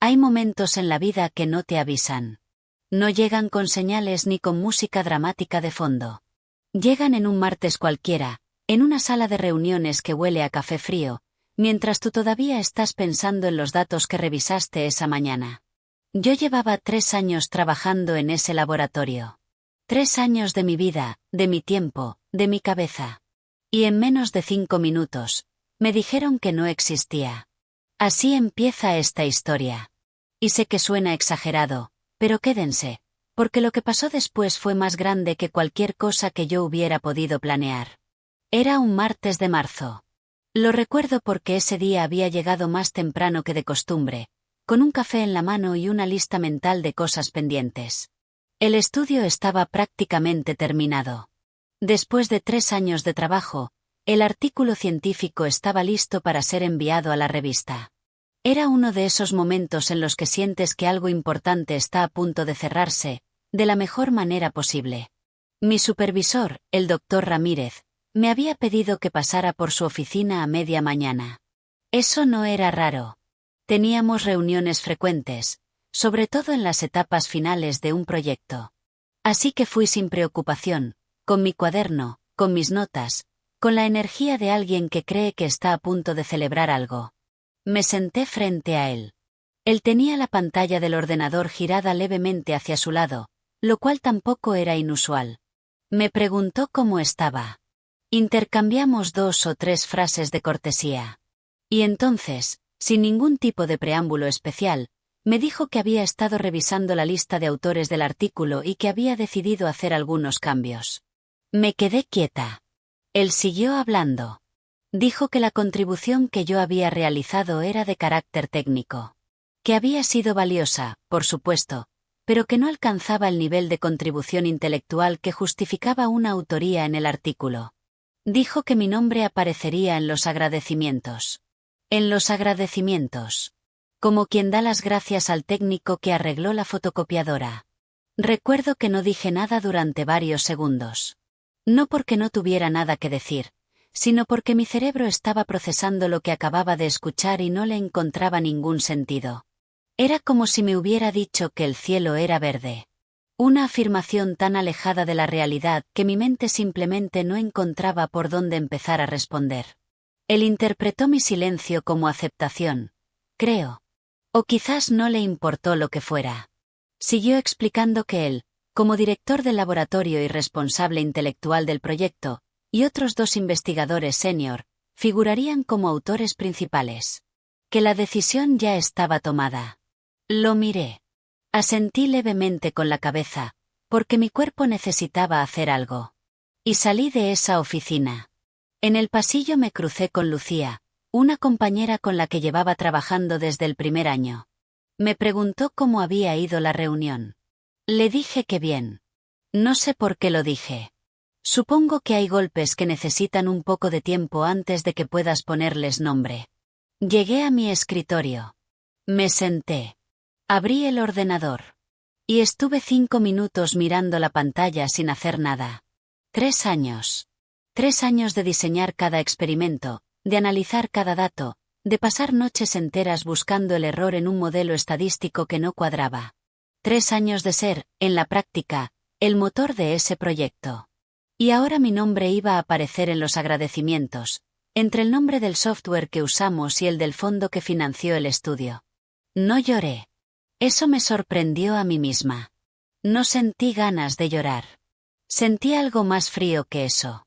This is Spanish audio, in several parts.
Hay momentos en la vida que no te avisan. No llegan con señales ni con música dramática de fondo. Llegan en un martes cualquiera, en una sala de reuniones que huele a café frío, mientras tú todavía estás pensando en los datos que revisaste esa mañana. Yo llevaba 3 años trabajando en ese laboratorio. 3 años de mi vida, de mi tiempo, de mi cabeza. Y en menos de 5 minutos, me dijeron que no existía. Así empieza esta historia. Y sé que suena exagerado, pero quédense, porque lo que pasó después fue más grande que cualquier cosa que yo hubiera podido planear. Era un martes de marzo. Lo recuerdo porque ese día había llegado más temprano que de costumbre, con un café en la mano y una lista mental de cosas pendientes. El estudio estaba prácticamente terminado. Después de 3 años de trabajo, el artículo científico estaba listo para ser enviado a la revista. Era uno de esos momentos en los que sientes que algo importante está a punto de cerrarse, de la mejor manera posible. Mi supervisor, el doctor Ramírez, me había pedido que pasara por su oficina a media mañana. Eso no era raro. Teníamos reuniones frecuentes, sobre todo en las etapas finales de un proyecto. Así que fui sin preocupación, con mi cuaderno, con mis notas, con la energía de alguien que cree que está a punto de celebrar algo. Me senté frente a él. Él tenía la pantalla del ordenador girada levemente hacia su lado, lo cual tampoco era inusual. Me preguntó cómo estaba. Intercambiamos 2 o 3 frases de cortesía. Y entonces, sin ningún tipo de preámbulo especial, me dijo que había estado revisando la lista de autores del artículo y que había decidido hacer algunos cambios. Me quedé quieta. Él siguió hablando. Dijo que la contribución que yo había realizado era de carácter técnico. Que había sido valiosa, por supuesto, pero que no alcanzaba el nivel de contribución intelectual que justificaba una autoría en el artículo. Dijo que mi nombre aparecería en los agradecimientos. En los agradecimientos. Como quien da las gracias al técnico que arregló la fotocopiadora. Recuerdo que no dije nada durante varios segundos. No porque no tuviera nada que decir, sino porque mi cerebro estaba procesando lo que acababa de escuchar y no le encontraba ningún sentido. Era como si me hubiera dicho que el cielo era verde. Una afirmación tan alejada de la realidad que mi mente simplemente no encontraba por dónde empezar a responder. Él interpretó mi silencio como aceptación, creo. O quizás no le importó lo que fuera. Siguió explicando que él, como director del laboratorio y responsable intelectual del proyecto, y otros 2 investigadores senior, figurarían como autores principales. Que la decisión ya estaba tomada. Lo miré. Asentí levemente con la cabeza, porque mi cuerpo necesitaba hacer algo. Y salí de esa oficina. En el pasillo me crucé con Lucía, una compañera con la que llevaba trabajando desde el primer año. Me preguntó cómo había ido la reunión. Le dije que bien. No sé por qué lo dije. Supongo que hay golpes que necesitan un poco de tiempo antes de que puedas ponerles nombre. Llegué a mi escritorio. Me senté. Abrí el ordenador. Y estuve 5 minutos mirando la pantalla sin hacer nada. 3 años. 3 años de diseñar cada experimento, de analizar cada dato, de pasar noches enteras buscando el error en un modelo estadístico que no cuadraba. 3 años de ser, en la práctica, el motor de ese proyecto. Y ahora mi nombre iba a aparecer en los agradecimientos, entre el nombre del software que usamos y el del fondo que financió el estudio. No lloré. Eso me sorprendió a mí misma. No sentí ganas de llorar. Sentí algo más frío que eso.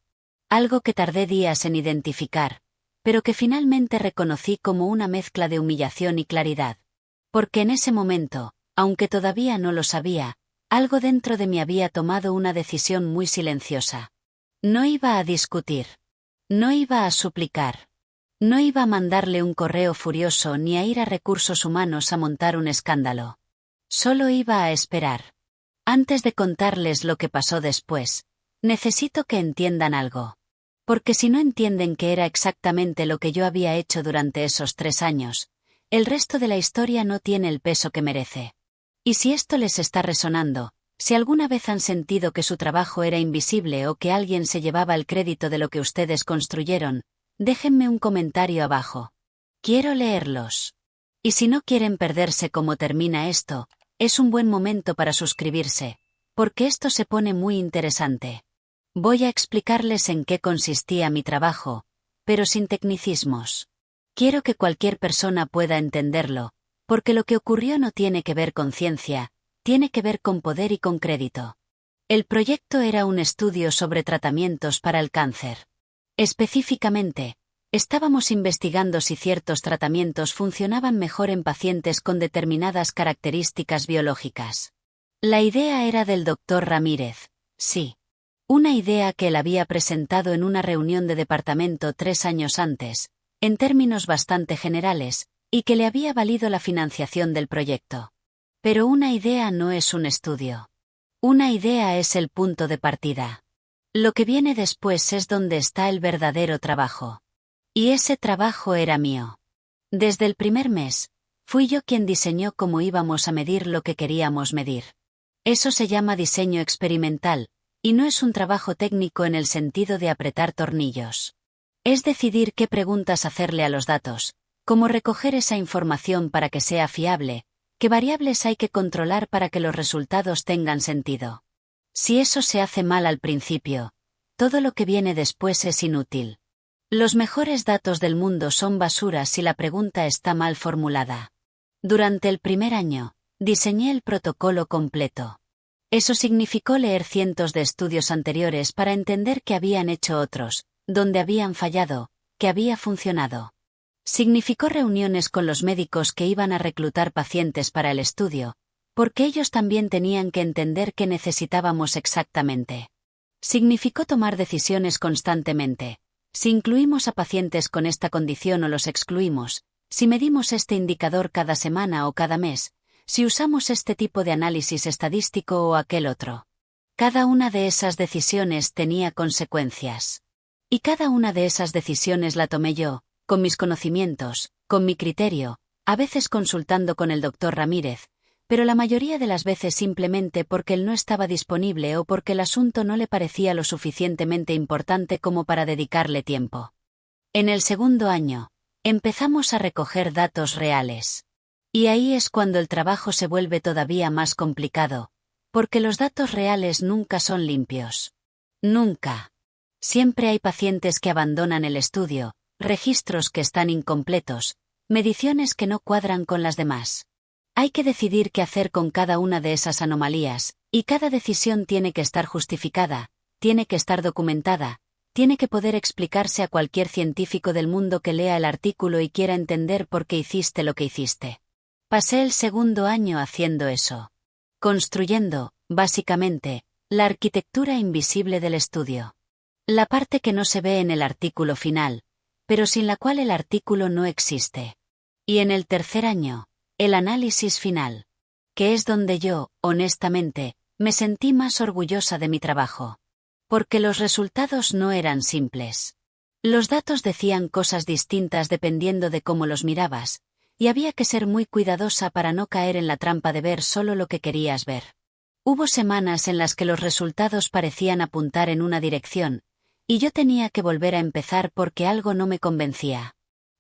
Algo que tardé días en identificar, pero que finalmente reconocí como una mezcla de humillación y claridad. Porque en ese momento, aunque todavía no lo sabía, algo dentro de mí había tomado una decisión muy silenciosa. No iba a discutir. No iba a suplicar. No iba a mandarle un correo furioso ni a ir a recursos humanos a montar un escándalo. Solo iba a esperar. Antes de contarles lo que pasó después, necesito que entiendan algo. Porque si no entienden que era exactamente lo que yo había hecho durante esos 3 años, el resto de la historia no tiene el peso que merece. Y si esto les está resonando, si alguna vez han sentido que su trabajo era invisible o que alguien se llevaba el crédito de lo que ustedes construyeron, déjenme un comentario abajo. Quiero leerlos. Y si no quieren perderse cómo termina esto, es un buen momento para suscribirse, porque esto se pone muy interesante. Voy a explicarles en qué consistía mi trabajo, pero sin tecnicismos. Quiero que cualquier persona pueda entenderlo, porque lo que ocurrió no tiene que ver con ciencia, tiene que ver con poder y con crédito. El proyecto era un estudio sobre tratamientos para el cáncer. Específicamente, estábamos investigando si ciertos tratamientos funcionaban mejor en pacientes con determinadas características biológicas. La idea era del Dr. Ramírez, sí. Una idea que él había presentado en una reunión de departamento 3 años antes, en términos bastante generales, y que le había valido la financiación del proyecto. Pero una idea no es un estudio. Una idea es el punto de partida. Lo que viene después es donde está el verdadero trabajo. Y ese trabajo era mío. Desde el primer mes, fui yo quien diseñó cómo íbamos a medir lo que queríamos medir. Eso se llama diseño experimental, y no es un trabajo técnico en el sentido de apretar tornillos. Es decidir qué preguntas hacerle a los datos, cómo recoger esa información para que sea fiable, qué variables hay que controlar para que los resultados tengan sentido. Si eso se hace mal al principio, todo lo que viene después es inútil. Los mejores datos del mundo son basura si la pregunta está mal formulada. Durante el primer año, diseñé el protocolo completo. Eso significó leer cientos de estudios anteriores para entender que habían hecho otros, donde habían fallado, que había funcionado. Significó reuniones con los médicos que iban a reclutar pacientes para el estudio, porque ellos también tenían que entender qué necesitábamos exactamente. Significó tomar decisiones constantemente. Si incluimos a pacientes con esta condición o los excluimos, si medimos este indicador cada semana o cada mes, si usamos este tipo de análisis estadístico o aquel otro. Cada una de esas decisiones tenía consecuencias. Y cada una de esas decisiones la tomé yo, con mis conocimientos, con mi criterio, a veces consultando con el Dr. Ramírez, pero la mayoría de las veces simplemente porque él no estaba disponible o porque el asunto no le parecía lo suficientemente importante como para dedicarle tiempo. En el segundo año, empezamos a recoger datos reales. Y ahí es cuando el trabajo se vuelve todavía más complicado, porque los datos reales nunca son limpios. Nunca. Siempre hay pacientes que abandonan el estudio, registros que están incompletos, mediciones que no cuadran con las demás. Hay que decidir qué hacer con cada una de esas anomalías, y cada decisión tiene que estar justificada, tiene que estar documentada, tiene que poder explicarse a cualquier científico del mundo que lea el artículo y quiera entender por qué hiciste lo que hiciste. Pasé el segundo año haciendo eso. Construyendo, básicamente, la arquitectura invisible del estudio. La parte que no se ve en el artículo final, pero sin la cual el artículo no existe. Y en el tercer año, el análisis final. Que es donde yo, honestamente, me sentí más orgullosa de mi trabajo. Porque los resultados no eran simples. Los datos decían cosas distintas dependiendo de cómo los mirabas, y había que ser muy cuidadosa para no caer en la trampa de ver solo lo que querías ver. Hubo semanas en las que los resultados parecían apuntar en una dirección, y yo tenía que volver a empezar porque algo no me convencía.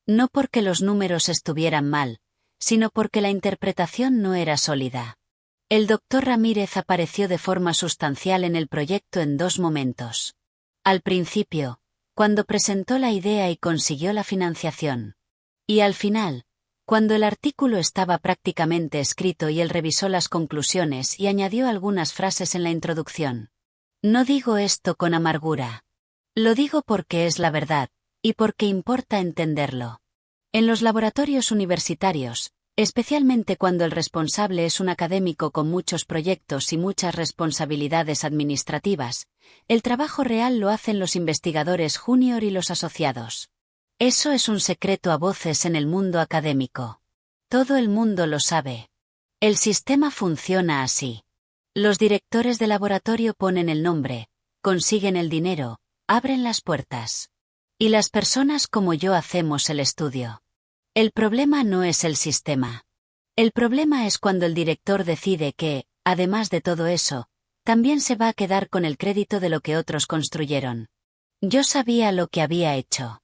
No porque los números estuvieran mal, sino porque la interpretación no era sólida. El Dr. Ramírez apareció de forma sustancial en el proyecto en 2 momentos. Al principio, cuando presentó la idea y consiguió la financiación. Y al final, cuando el artículo estaba prácticamente escrito y él revisó las conclusiones y añadió algunas frases en la introducción. No digo esto con amargura. Lo digo porque es la verdad, y porque importa entenderlo. En los laboratorios universitarios, especialmente cuando el responsable es un académico con muchos proyectos y muchas responsabilidades administrativas, el trabajo real lo hacen los investigadores junior y los asociados. Eso es un secreto a voces en el mundo académico. Todo el mundo lo sabe. El sistema funciona así. Los directores de laboratorio ponen el nombre, consiguen el dinero, abren las puertas. Y las personas como yo hacemos el estudio. El problema no es el sistema. El problema es cuando el director decide que, además de todo eso, también se va a quedar con el crédito de lo que otros construyeron. Yo sabía lo que había hecho.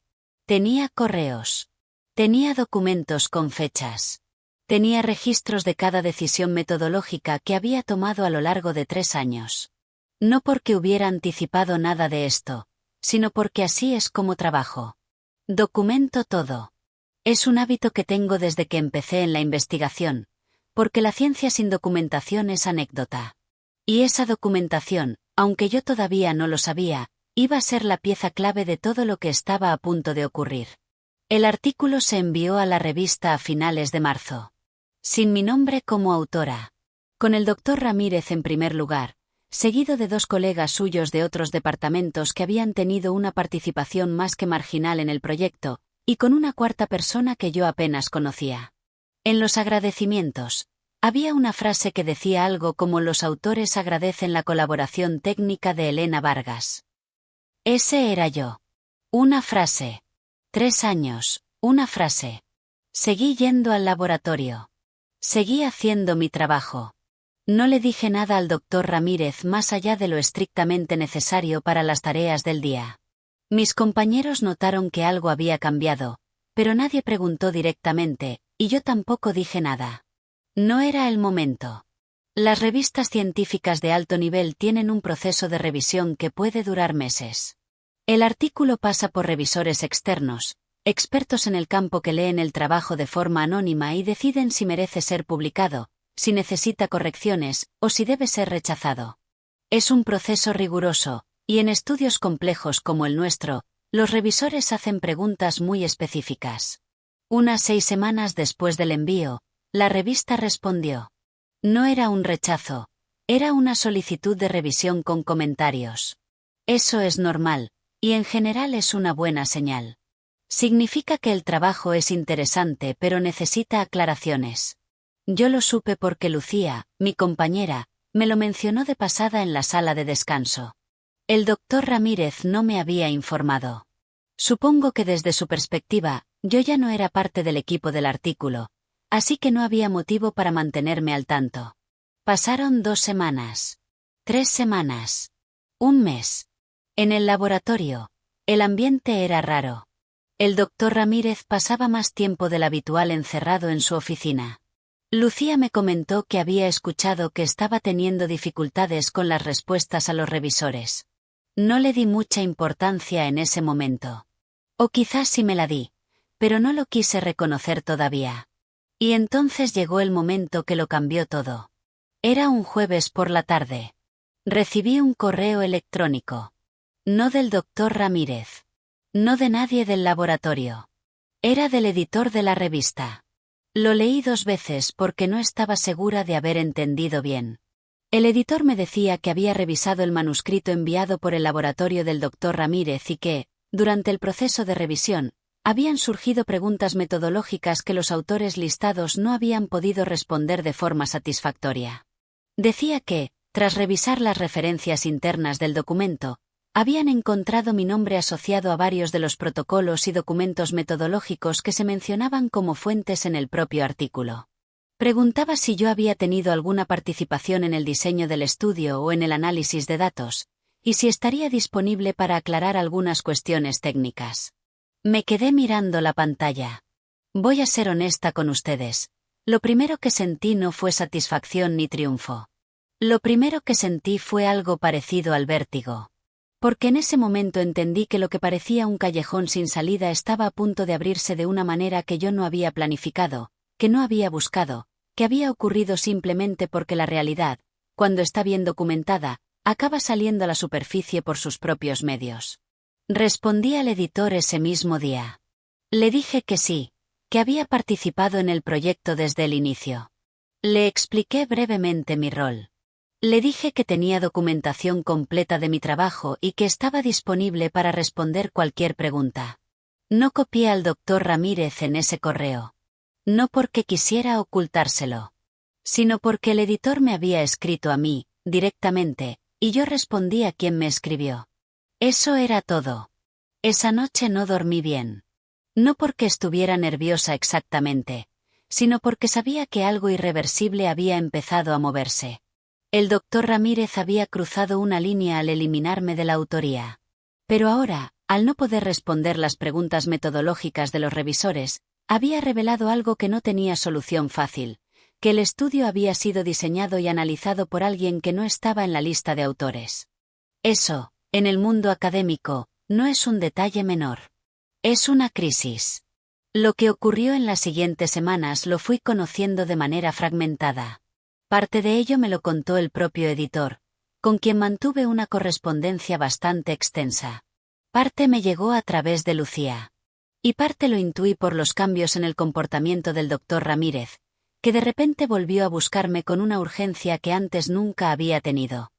Tenía correos. Tenía documentos con fechas. Tenía registros de cada decisión metodológica que había tomado a lo largo de 3 años. No porque hubiera anticipado nada de esto, sino porque así es como trabajo. Documento todo. Es un hábito que tengo desde que empecé en la investigación, porque la ciencia sin documentación es anécdota. Y esa documentación, aunque yo todavía no lo sabía, iba a ser la pieza clave de todo lo que estaba a punto de ocurrir. El artículo se envió a la revista a finales de marzo. Sin mi nombre como autora. Con el doctor Ramírez en primer lugar, seguido de 2 colegas suyos de otros departamentos que habían tenido una participación más que marginal en el proyecto, y con una 4ª persona que yo apenas conocía. En los agradecimientos, había una frase que decía algo como: los autores agradecen la colaboración técnica de Elena Vargas. Ese era yo. Una frase. 3 años, una frase. Seguí yendo al laboratorio. Seguí haciendo mi trabajo. No le dije nada al doctor Ramírez más allá de lo estrictamente necesario para las tareas del día. Mis compañeros notaron que algo había cambiado, pero nadie preguntó directamente, y yo tampoco dije nada. No era el momento. Las revistas científicas de alto nivel tienen un proceso de revisión que puede durar meses. El artículo pasa por revisores externos, expertos en el campo que leen el trabajo de forma anónima y deciden si merece ser publicado, si necesita correcciones, o si debe ser rechazado. Es un proceso riguroso, y en estudios complejos como el nuestro, los revisores hacen preguntas muy específicas. Unas 6 semanas después del envío, la revista respondió. No era un rechazo, era una solicitud de revisión con comentarios. Eso es normal, y en general es una buena señal. Significa que el trabajo es interesante pero necesita aclaraciones. Yo lo supe porque Lucía, mi compañera, me lo mencionó de pasada en la sala de descanso. El doctor Ramírez no me había informado. Supongo que desde su perspectiva, yo ya no era parte del equipo del artículo, así que no había motivo para mantenerme al tanto. Pasaron 2 semanas. 3 semanas. 1 mes. En el laboratorio, el ambiente era raro. El doctor Ramírez pasaba más tiempo del habitual encerrado en su oficina. Lucía me comentó que había escuchado que estaba teniendo dificultades con las respuestas a los revisores. No le di mucha importancia en ese momento. O quizás sí me la di, pero no lo quise reconocer todavía. Y entonces llegó el momento que lo cambió todo. Era un jueves por la tarde. Recibí un correo electrónico. No del doctor Ramírez. No de nadie del laboratorio. Era del editor de la revista. Lo leí 2 veces porque no estaba segura de haber entendido bien. El editor me decía que había revisado el manuscrito enviado por el laboratorio del doctor Ramírez y que, durante el proceso de revisión, habían surgido preguntas metodológicas que los autores listados no habían podido responder de forma satisfactoria. Decía que, tras revisar las referencias internas del documento, habían encontrado mi nombre asociado a varios de los protocolos y documentos metodológicos que se mencionaban como fuentes en el propio artículo. Preguntaba si yo había tenido alguna participación en el diseño del estudio o en el análisis de datos, y si estaría disponible para aclarar algunas cuestiones técnicas. Me quedé mirando la pantalla. Voy a ser honesta con ustedes. Lo primero que sentí no fue satisfacción ni triunfo. Lo primero que sentí fue algo parecido al vértigo. Porque en ese momento entendí que lo que parecía un callejón sin salida estaba a punto de abrirse de una manera que yo no había planificado, que no había buscado, que había ocurrido simplemente porque la realidad, cuando está bien documentada, acaba saliendo a la superficie por sus propios medios. Respondí al editor ese mismo día. Le dije que sí, que había participado en el proyecto desde el inicio. Le expliqué brevemente mi rol. Le dije que tenía documentación completa de mi trabajo y que estaba disponible para responder cualquier pregunta. No copié al doctor Ramírez en ese correo. No porque quisiera ocultárselo, sino porque el editor me había escrito a mí, directamente, y yo respondí a quien me escribió. Eso era todo. Esa noche no dormí bien. No porque estuviera nerviosa exactamente, sino porque sabía que algo irreversible había empezado a moverse. El doctor Ramírez había cruzado una línea al eliminarme de la autoría. Pero ahora, al no poder responder las preguntas metodológicas de los revisores, había revelado algo que no tenía solución fácil, que el estudio había sido diseñado y analizado por alguien que no estaba en la lista de autores. Eso, en el mundo académico, no es un detalle menor. Es una crisis. Lo que ocurrió en las siguientes semanas lo fui conociendo de manera fragmentada. Parte de ello me lo contó el propio editor, con quien mantuve una correspondencia bastante extensa. Parte me llegó a través de Lucía. Y parte lo intuí por los cambios en el comportamiento del doctor Ramírez, que de repente volvió a buscarme con una urgencia que antes nunca había tenido.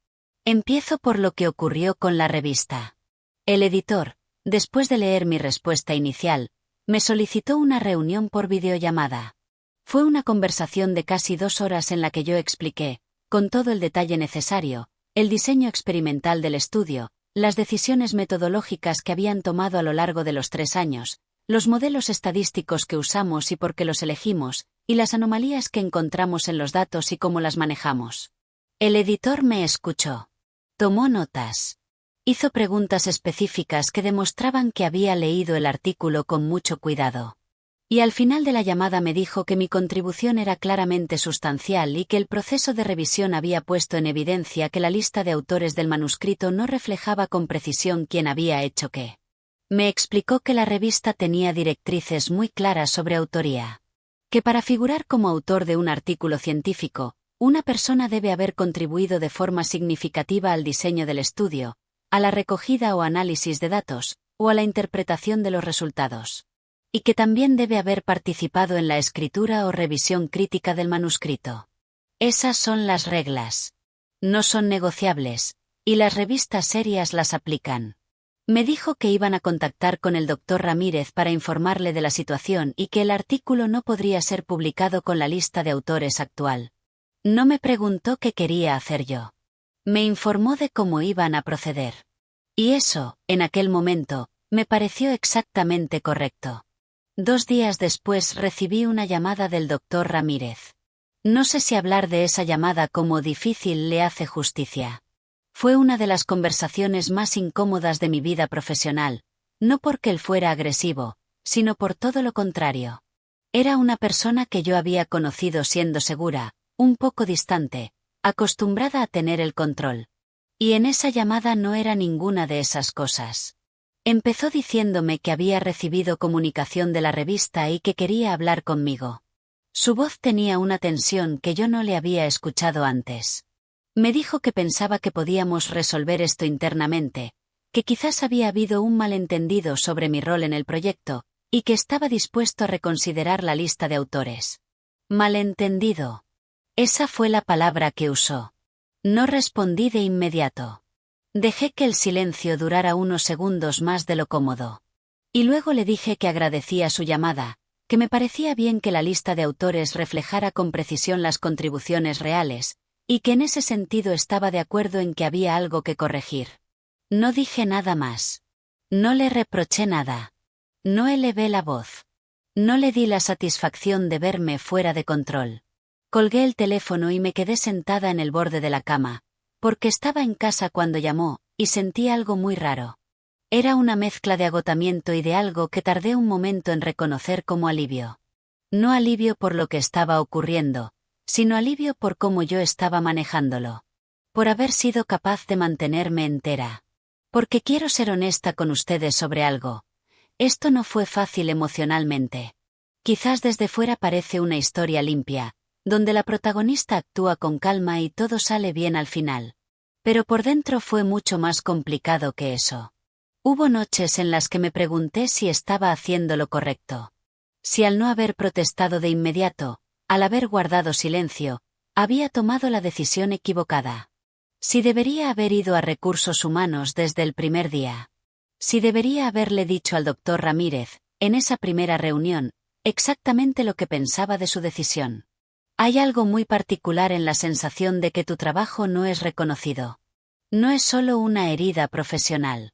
Empiezo por lo que ocurrió con la revista. El editor, después de leer mi respuesta inicial, me solicitó una reunión por videollamada. Fue una conversación de casi 2 horas en la que yo expliqué, con todo el detalle necesario, el diseño experimental del estudio, las decisiones metodológicas que habían tomado a lo largo de los 3 años, los modelos estadísticos que usamos y por qué los elegimos, y las anomalías que encontramos en los datos y cómo las manejamos. El editor me escuchó. Tomó notas. Hizo preguntas específicas que demostraban que había leído el artículo con mucho cuidado. Y al final de la llamada me dijo que mi contribución era claramente sustancial y que el proceso de revisión había puesto en evidencia que la lista de autores del manuscrito no reflejaba con precisión quién había hecho qué. Me explicó que la revista tenía directrices muy claras sobre autoría. Que para figurar como autor de un artículo científico, una persona debe haber contribuido de forma significativa al diseño del estudio, a la recogida o análisis de datos, o a la interpretación de los resultados. Y que también debe haber participado en la escritura o revisión crítica del manuscrito. Esas son las reglas. No son negociables, y las revistas serias las aplican. Me dijo que iban a contactar con el doctor Ramírez para informarle de la situación y que el artículo no podría ser publicado con la lista de autores actual. No me preguntó qué quería hacer yo. Me informó de cómo iban a proceder. Y eso, en aquel momento, me pareció exactamente correcto. 2 días después recibí una llamada del doctor Ramírez. No sé si hablar de esa llamada como difícil le hace justicia. Fue una de las conversaciones más incómodas de mi vida profesional, no porque él fuera agresivo, sino por todo lo contrario. Era una persona que yo había conocido siendo segura, un poco distante, acostumbrada a tener el control. Y en esa llamada no era ninguna de esas cosas. Empezó diciéndome que había recibido comunicación de la revista y que quería hablar conmigo. Su voz tenía una tensión que yo no le había escuchado antes. Me dijo que pensaba que podíamos resolver esto internamente, que quizás había habido un malentendido sobre mi rol en el proyecto, y que estaba dispuesto a reconsiderar la lista de autores. Malentendido. Esa fue la palabra que usó. No respondí de inmediato. Dejé que el silencio durara unos segundos más de lo cómodo. Y luego le dije que agradecía su llamada, que me parecía bien que la lista de autores reflejara con precisión las contribuciones reales, y que en ese sentido estaba de acuerdo en que había algo que corregir. No dije nada más. No le reproché nada. No elevé la voz. No le di la satisfacción de verme fuera de control. Colgué el teléfono y me quedé sentada en el borde de la cama, porque estaba en casa cuando llamó, y sentí algo muy raro. Era una mezcla de agotamiento y de algo que tardé un momento en reconocer como alivio. No alivio por lo que estaba ocurriendo, sino alivio por cómo yo estaba manejándolo. Por haber sido capaz de mantenerme entera. Porque quiero ser honesta con ustedes sobre algo. Esto no fue fácil emocionalmente. Quizás desde fuera parece una historia limpia, donde la protagonista actúa con calma y todo sale bien al final. Pero por dentro fue mucho más complicado que eso. Hubo noches en las que me pregunté si estaba haciendo lo correcto. Si al no haber protestado de inmediato, al haber guardado silencio, había tomado la decisión equivocada. Si debería haber ido a recursos humanos desde el primer día. Si debería haberle dicho al doctor Ramírez, en esa primera reunión, exactamente lo que pensaba de su decisión. Hay algo muy particular en la sensación de que tu trabajo no es reconocido. No es solo una herida profesional.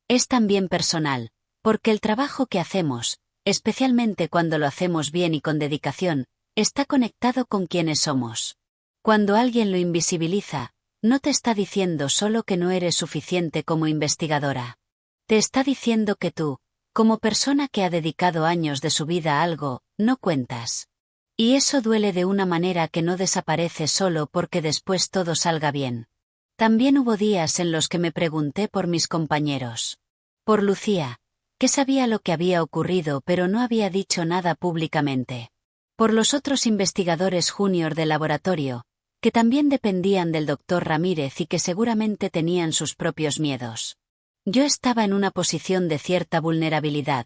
Es también personal, porque el trabajo que hacemos, especialmente cuando lo hacemos bien y con dedicación, está conectado con quienes somos. Cuando alguien lo invisibiliza, no te está diciendo solo que no eres suficiente como investigadora. Te está diciendo que tú, como persona que ha dedicado años de su vida a algo, no cuentas. Y eso duele de una manera que no desaparece solo porque después todo salga bien. También hubo días en los que me pregunté por mis compañeros. Por Lucía, que sabía lo que había ocurrido pero no había dicho nada públicamente. Por los otros investigadores junior del laboratorio, que también dependían del doctor Ramírez y que seguramente tenían sus propios miedos. Yo estaba en una posición de cierta vulnerabilidad,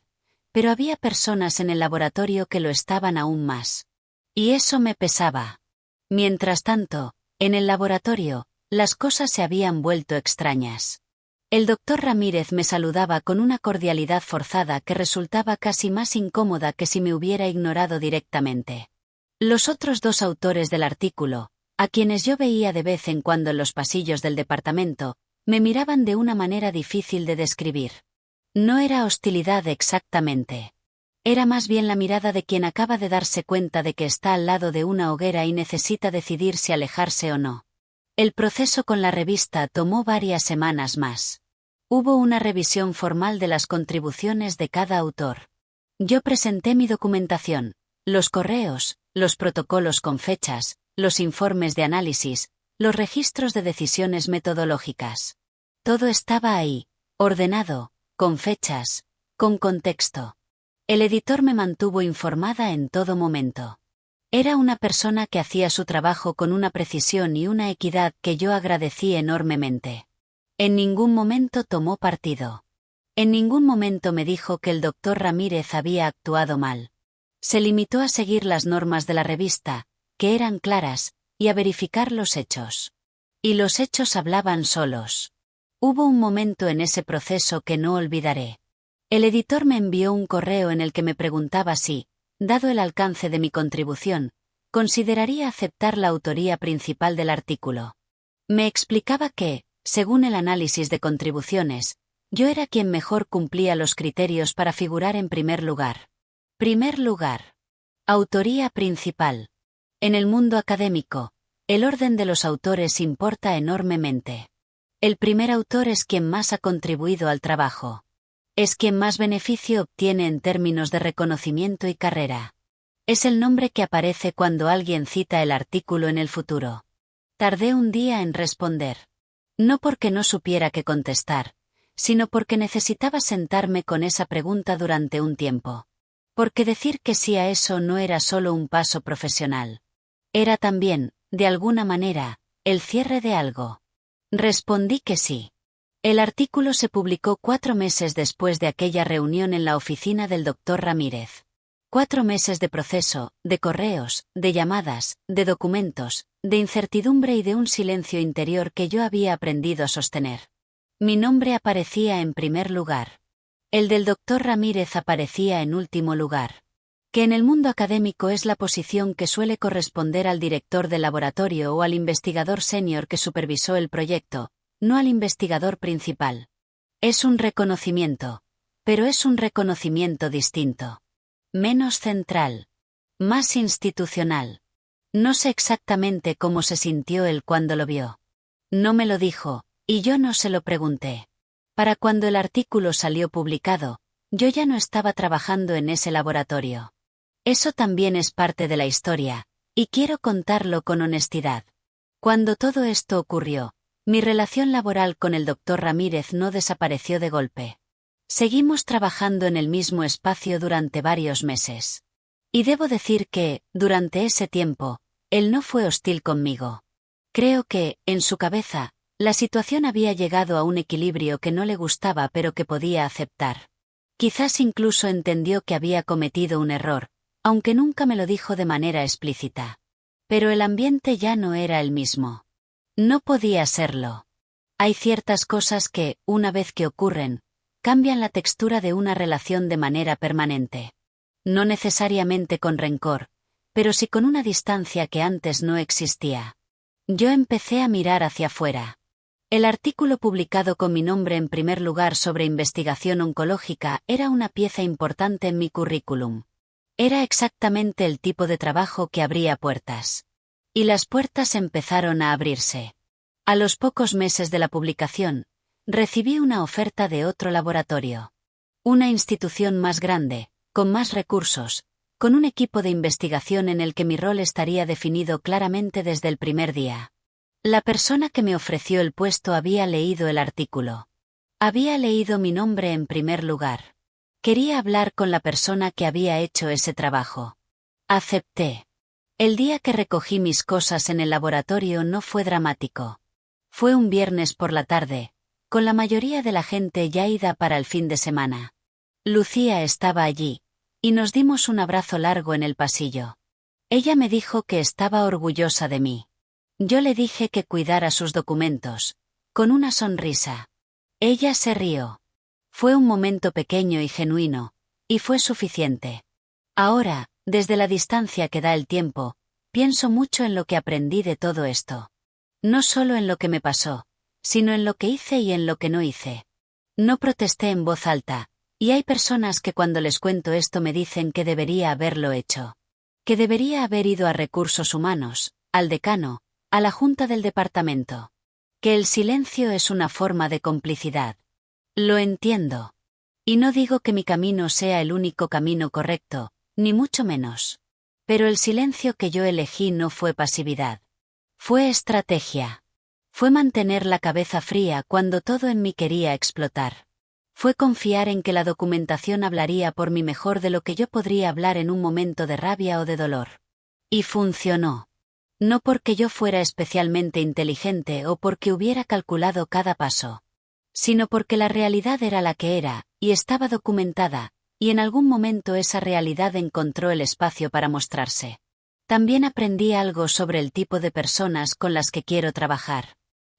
pero había personas en el laboratorio que lo estaban aún más. Y eso me pesaba. Mientras tanto, en el laboratorio, las cosas se habían vuelto extrañas. El doctor Ramírez me saludaba con una cordialidad forzada que resultaba casi más incómoda que si me hubiera ignorado directamente. Los otros dos autores del artículo, a quienes yo veía de vez en cuando en los pasillos del departamento, me miraban de una manera difícil de describir. No era hostilidad exactamente. Era más bien la mirada de quien acaba de darse cuenta de que está al lado de una hoguera y necesita decidir si alejarse o no. El proceso con la revista tomó varias semanas más. Hubo una revisión formal de las contribuciones de cada autor. Yo presenté mi documentación, los correos, los protocolos con fechas, los informes de análisis, los registros de decisiones metodológicas. Todo estaba ahí, ordenado, con fechas, con contexto. El editor me mantuvo informada en todo momento. Era una persona que hacía su trabajo con una precisión y una equidad que yo agradecí enormemente. En ningún momento tomó partido. En ningún momento me dijo que el doctor Ramírez había actuado mal. Se limitó a seguir las normas de la revista, que eran claras, y a verificar los hechos. Y los hechos hablaban solos. Hubo un momento en ese proceso que no olvidaré. El editor me envió un correo en el que me preguntaba si, dado el alcance de mi contribución, consideraría aceptar la autoría principal del artículo. Me explicaba que, según el análisis de contribuciones, yo era quien mejor cumplía los criterios para figurar en primer lugar. Primer lugar. Autoría principal. En el mundo académico, el orden de los autores importa enormemente. El primer autor es quien más ha contribuido al trabajo. Es quien más beneficio obtiene en términos de reconocimiento y carrera. Es el nombre que aparece cuando alguien cita el artículo en el futuro. Tardé un día en responder. No porque no supiera qué contestar, sino porque necesitaba sentarme con esa pregunta durante un tiempo. Porque decir que sí a eso no era solo un paso profesional. Era también, de alguna manera, el cierre de algo. Respondí que sí. El artículo se publicó 4 meses después de aquella reunión en la oficina del doctor Ramírez. 4 meses de proceso, de correos, de llamadas, de documentos, de incertidumbre y de un silencio interior que yo había aprendido a sostener. Mi nombre aparecía en primer lugar. El del doctor Ramírez aparecía en último lugar. Que en el mundo académico es la posición que suele corresponder al director del laboratorio o al investigador senior que supervisó el proyecto, no al investigador principal. Es un reconocimiento, pero es un reconocimiento distinto. Menos central. Más institucional. No sé exactamente cómo se sintió él cuando lo vio. No me lo dijo, y yo no se lo pregunté. Para cuando el artículo salió publicado, yo ya no estaba trabajando en ese laboratorio. Eso también es parte de la historia, y quiero contarlo con honestidad. Cuando todo esto ocurrió, mi relación laboral con el doctor Ramírez no desapareció de golpe. Seguimos trabajando en el mismo espacio durante varios meses. Y debo decir que, durante ese tiempo, él no fue hostil conmigo. Creo que, en su cabeza, la situación había llegado a un equilibrio que no le gustaba pero que podía aceptar. Quizás incluso entendió que había cometido un error, aunque nunca me lo dijo de manera explícita. Pero el ambiente ya no era el mismo. No podía serlo. Hay ciertas cosas que, una vez que ocurren, cambian la textura de una relación de manera permanente. No necesariamente con rencor, pero sí con una distancia que antes no existía. Yo empecé a mirar hacia afuera. El artículo publicado con mi nombre en primer lugar sobre investigación oncológica era una pieza importante en mi currículum. Era exactamente el tipo de trabajo que abría puertas. Y las puertas empezaron a abrirse. A los pocos meses de la publicación, recibí una oferta de otro laboratorio. Una institución más grande, con más recursos, con un equipo de investigación en el que mi rol estaría definido claramente desde el primer día. La persona que me ofreció el puesto había leído el artículo. Había leído mi nombre en primer lugar. Quería hablar con la persona que había hecho ese trabajo. Acepté. El día que recogí mis cosas en el laboratorio no fue dramático. Fue un viernes por la tarde, con la mayoría de la gente ya ida para el fin de semana. Lucía estaba allí, y nos dimos un abrazo largo en el pasillo. Ella me dijo que estaba orgullosa de mí. Yo le dije que cuidara sus documentos, con una sonrisa. Ella se rió. Fue un momento pequeño y genuino, y fue suficiente. Ahora, desde la distancia que da el tiempo, pienso mucho en lo que aprendí de todo esto. No solo en lo que me pasó, sino en lo que hice y en lo que no hice. No protesté en voz alta, y hay personas que cuando les cuento esto me dicen que debería haberlo hecho. Que debería haber ido a recursos humanos, al decano, a la junta del departamento. Que el silencio es una forma de complicidad. Lo entiendo. Y no digo que mi camino sea el único camino correcto, ni mucho menos. Pero el silencio que yo elegí no fue pasividad. Fue estrategia. Fue mantener la cabeza fría cuando todo en mí quería explotar. Fue confiar en que la documentación hablaría por mí mejor de lo que yo podría hablar en un momento de rabia o de dolor. Y funcionó. No porque yo fuera especialmente inteligente o porque hubiera calculado cada paso, sino porque la realidad era la que era, y estaba documentada, y en algún momento esa realidad encontró el espacio para mostrarse. También aprendí algo sobre el tipo de personas con las que quiero trabajar.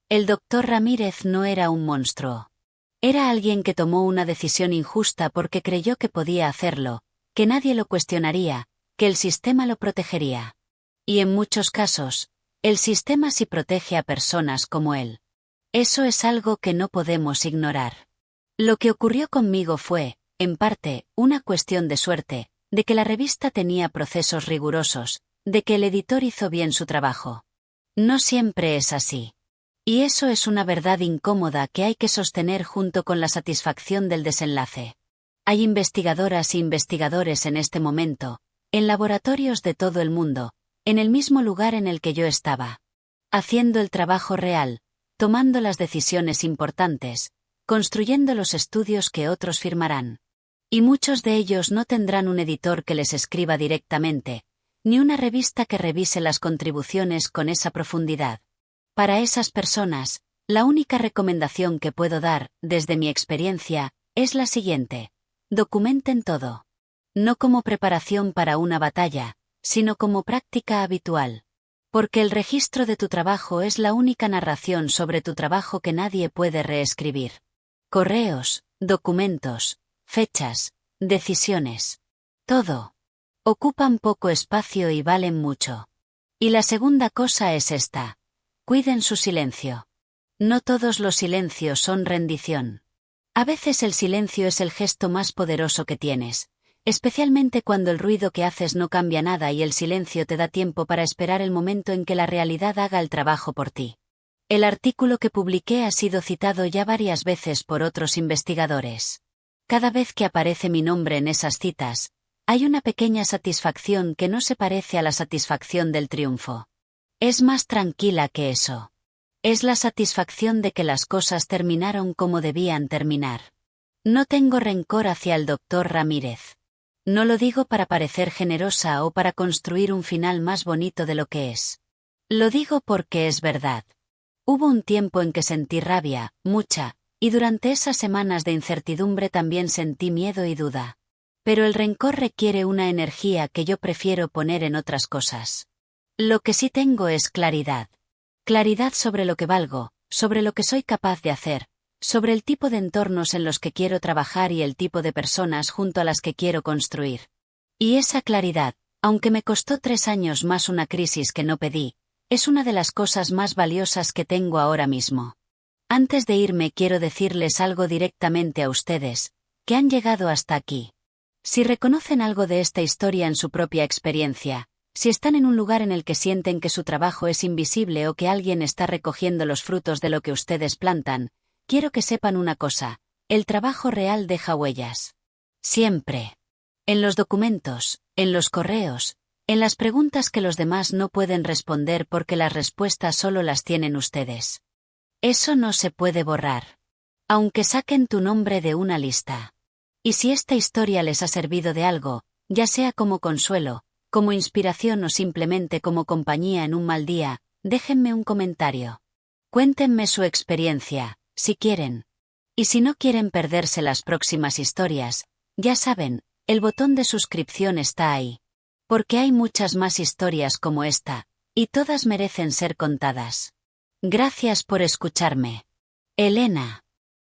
El doctor Ramírez no era un monstruo. Era alguien que tomó una decisión injusta porque creyó que podía hacerlo, que nadie lo cuestionaría, que el sistema lo protegería. Y en muchos casos, el sistema sí protege a personas como él. Eso es algo que no podemos ignorar. Lo que ocurrió conmigo fue, en parte, una cuestión de suerte, de que la revista tenía procesos rigurosos, de que el editor hizo bien su trabajo. No siempre es así. Y eso es una verdad incómoda que hay que sostener junto con la satisfacción del desenlace. Hay investigadoras e investigadores en este momento, en laboratorios de todo el mundo, en el mismo lugar en el que yo estaba. Haciendo el trabajo real, tomando las decisiones importantes, construyendo los estudios que otros firmarán. Y muchos de ellos no tendrán un editor que les escriba directamente, ni una revista que revise las contribuciones con esa profundidad. Para esas personas, la única recomendación que puedo dar, desde mi experiencia, es la siguiente: documenten todo. No como preparación para una batalla, sino como práctica habitual. Porque el registro de tu trabajo es la única narración sobre tu trabajo que nadie puede reescribir. Correos, documentos, fechas, decisiones. Todo. Ocupan poco espacio y valen mucho. Y la segunda cosa es esta: cuiden su silencio. No todos los silencios son rendición. A veces el silencio es el gesto más poderoso que tienes, especialmente cuando el ruido que haces no cambia nada y el silencio te da tiempo para esperar el momento en que la realidad haga el trabajo por ti. El artículo que publiqué ha sido citado ya varias veces por otros investigadores. Cada vez que aparece mi nombre en esas citas, hay una pequeña satisfacción que no se parece a la satisfacción del triunfo. Es más tranquila que eso. Es la satisfacción de que las cosas terminaron como debían terminar. No tengo rencor hacia el doctor Ramírez. No lo digo para parecer generosa o para construir un final más bonito de lo que es. Lo digo porque es verdad. Hubo un tiempo en que sentí rabia, mucha, y durante esas semanas de incertidumbre también sentí miedo y duda. Pero el rencor requiere una energía que yo prefiero poner en otras cosas. Lo que sí tengo es claridad. Claridad sobre lo que valgo, sobre lo que soy capaz de hacer, sobre el tipo de entornos en los que quiero trabajar y el tipo de personas junto a las que quiero construir. Y esa claridad, aunque me costó 3 años más una crisis que no pedí, es una de las cosas más valiosas que tengo ahora mismo. Antes de irme quiero decirles algo directamente a ustedes, que han llegado hasta aquí. Si reconocen algo de esta historia en su propia experiencia, si están en un lugar en el que sienten que su trabajo es invisible o que alguien está recogiendo los frutos de lo que ustedes plantan, quiero que sepan una cosa: el trabajo real deja huellas. Siempre. En los documentos, en los correos, en las preguntas que los demás no pueden responder porque las respuestas solo las tienen ustedes. Eso no se puede borrar. Aunque saquen tu nombre de una lista. Y si esta historia les ha servido de algo, ya sea como consuelo, como inspiración o simplemente como compañía en un mal día, déjenme un comentario. Cuéntenme su experiencia, si quieren. Y si no quieren perderse las próximas historias, ya saben, el botón de suscripción está ahí. Porque hay muchas más historias como esta, y todas merecen ser contadas. Gracias por escucharme. Elena.